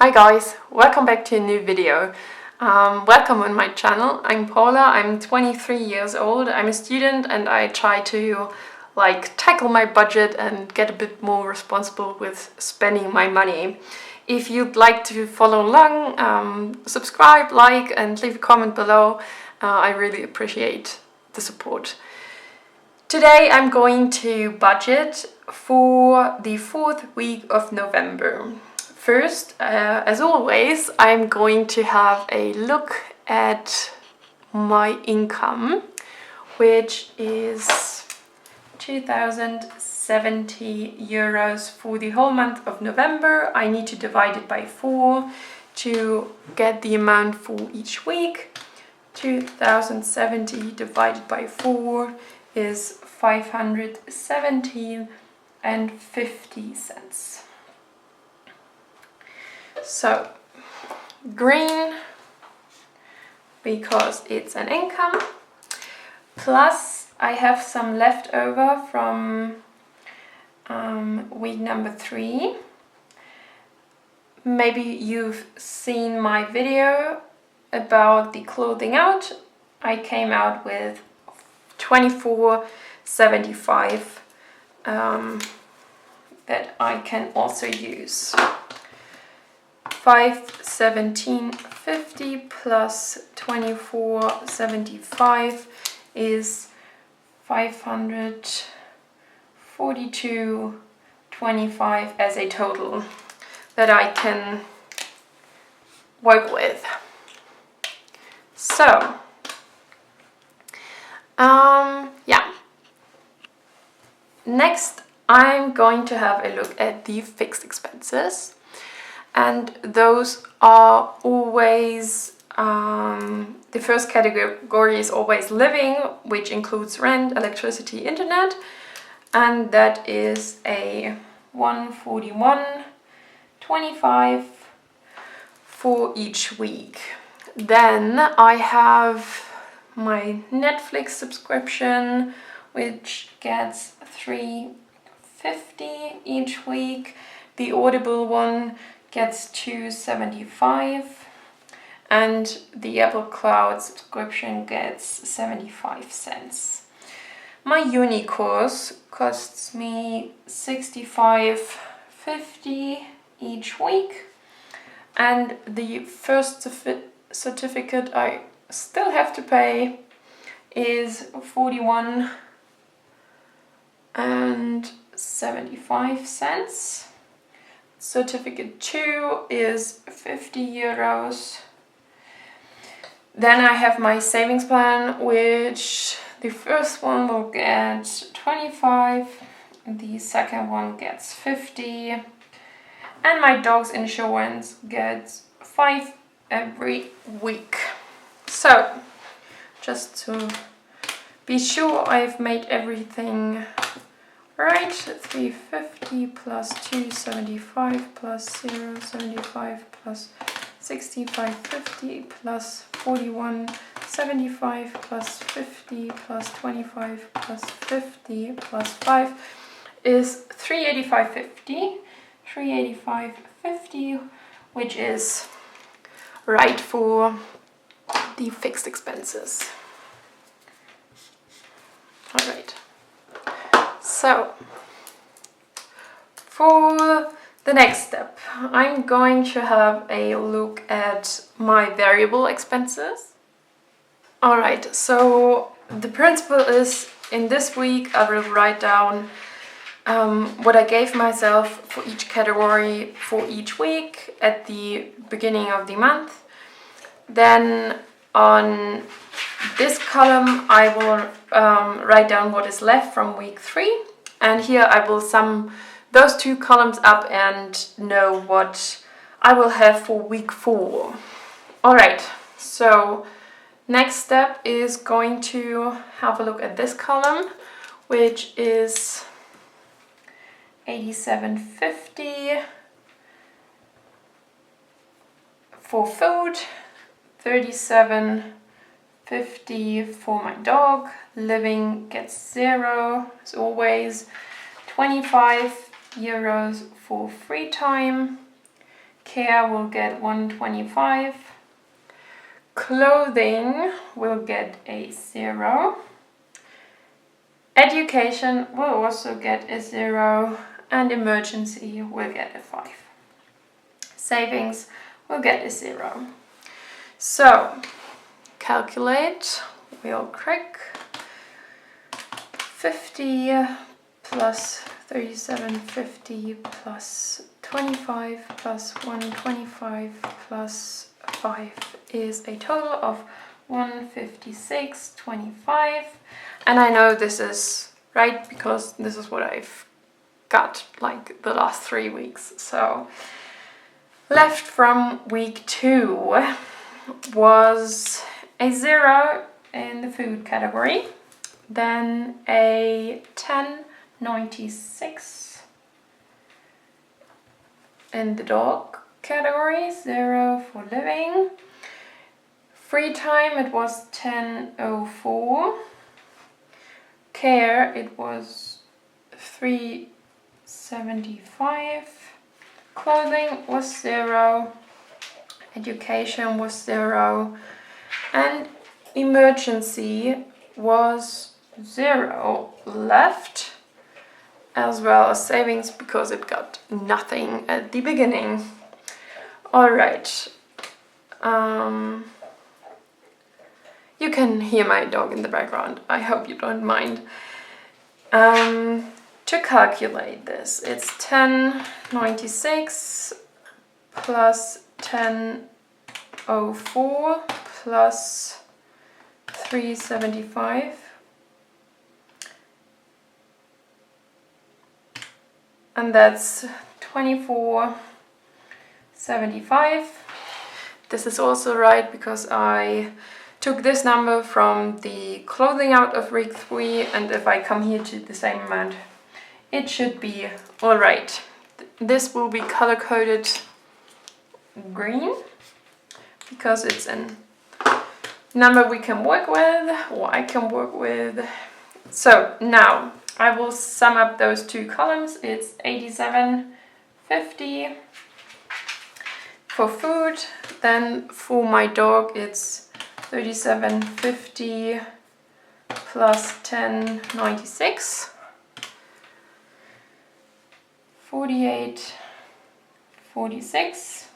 Hi guys, welcome back to a new video. Welcome on my channel. I'm Paula, I'm 23 years old, I'm a student and I try to tackle my budget and get a bit more responsible with spending my money. If you'd like to follow along, subscribe, like and leave a comment below. I really appreciate the support. Today I'm going to budget for the 4th week of November. First, as always, I'm going to have a look at my income, which is 2,070 euros for the whole month of November. I need to divide it by 4 to get the amount for each week. 2,070 divided by 4 is 517.50. So green because it's an income, plus I have some leftover from week number 3. Maybe you've seen my video about the clothing out. I came out with 24.75 that I can also use. 517.50 plus 24.75 is 542.25 as a total that I can work with. So, yeah. Next, I'm going to have a look at the fixed expenses. And those are always, the first category is always living, which includes rent, electricity, internet. And that is a 141.25 for each week. Then I have my Netflix subscription, which gets 3.50 each week. The Audible one gets 2.75, and the Apple Cloud subscription gets 75 cents. My uni course costs me 65.50 each week, and the first certificate I still have to pay is 41.75. Certificate 2 is 50 euros. Then I have my savings plan, which the first one will get 25, the second one gets 50, and my dog's insurance gets 5 every week. So, just to be sure I've made everything right, 350 plus 275 plus 0.75 plus 65.50 plus 41.75 plus 50 plus 25 plus 50 plus 5 is 385.50. 385.50, which is right for the fixed expenses. All right. So, for the next step, I'm going to have a look at my variable expenses. Alright, so the principle is, in this week I will write down what I gave myself for each category for each week at the beginning of the month. Then on this column I will write down what is left from week 3, and here I will sum those two columns up and know what I will have for week 4. Alright, so next step is going to have a look at this column, which is 87.50 for food, 37.50 for my dog, living gets 0 as always, 25 euros for free time, care will get 125. Clothing will get a 0. Education will also get a 0. And emergency will get a 5. Savings will get a 0. So, calculate real quick. 50 plus 3750 plus 25 plus 125 plus 5 is a total of 156.25. And I know this is right because this is what I've got like the last 3 weeks. So left from week 2 was a 0 in the food category, then a 10.96 in the dog category, 0 for living. Free time it was 10.04. Care it was 3.75. Clothing was 0. Education was 0. And emergency was 0 left, as well as savings because it got nothing at the beginning. Alright. You can hear my dog in the background. I hope you don't mind. To calculate this, it's 10.96 plus 10.04 plus 3.75. And that's 24.75. This is also right because I took this number from the clothing out of week 3, and if I come here to the same amount, it should be all right. This will be color coded green because it's a number we can work with, or I can work with. So now I will sum up those 2 columns. It's 87.50 for food. Then for my dog it's 37.50 plus 10.96. 48.46.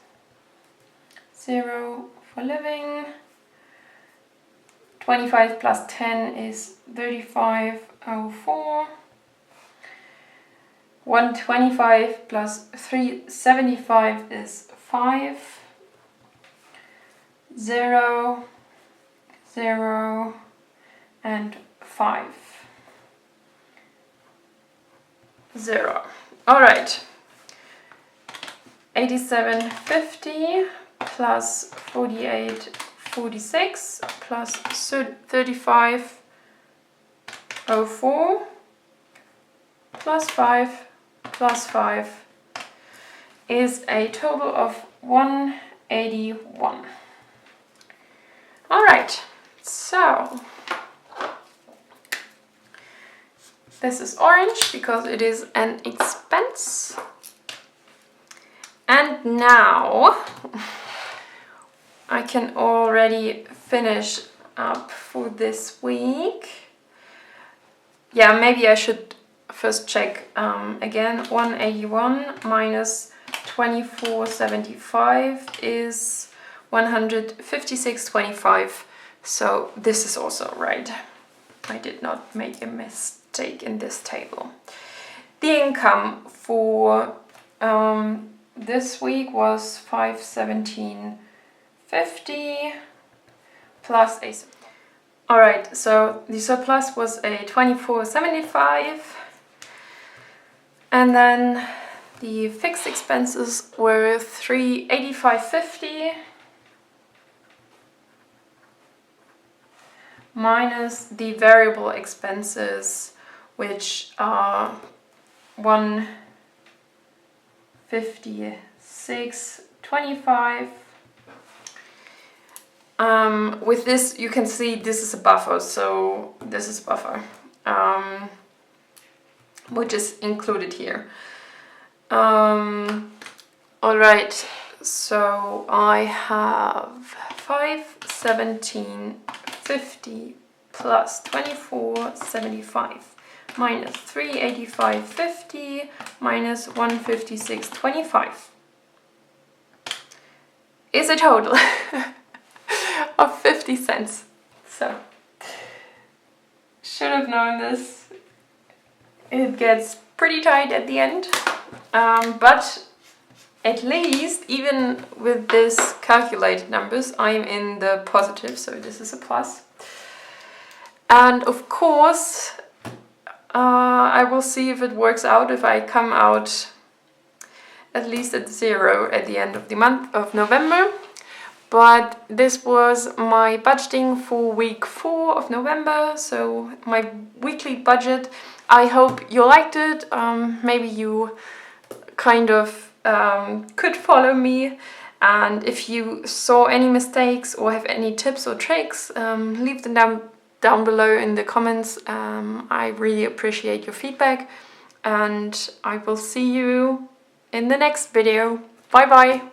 0 for living. 25 plus 10 is 35.04. 125 plus 375 is 5. 0, 0, and 5. 0. Alright. 87.50 plus 48.46 plus 35.04 plus 5 plus 5 is a total of 181. Alright, so this is orange because it is an expense. And now I can already finish up for this week. Yeah, maybe I should first check again. 181 minus 24.75 is 156.25. So this is also right. I did not make a mistake in this table. The income for this week was 517.50 plus a. Alright, so the surplus was a 24.75, and then the fixed expenses were 385.50 minus the variable expenses, which are 156.25. With this, you can see this is a buffer, so this is a buffer, which is included here. Alright, So I have 517.50 plus 24.75 minus 385.50 minus 156.25 is a total of 50 cents. So, should have known this. It gets pretty tight at the end, but at least, even with this calculated numbers, I'm in the positive, so this is a plus. And of course, I will see if it works out, if I come out at least at 0 at the end of the month of November. But this was my budgeting for week 4 of November, so my weekly budget. I hope you liked it. Maybe you kind of could follow me, and if you saw any mistakes or have any tips or tricks, leave them down below in the comments. I really appreciate your feedback, and I will see you in the next video. Bye bye!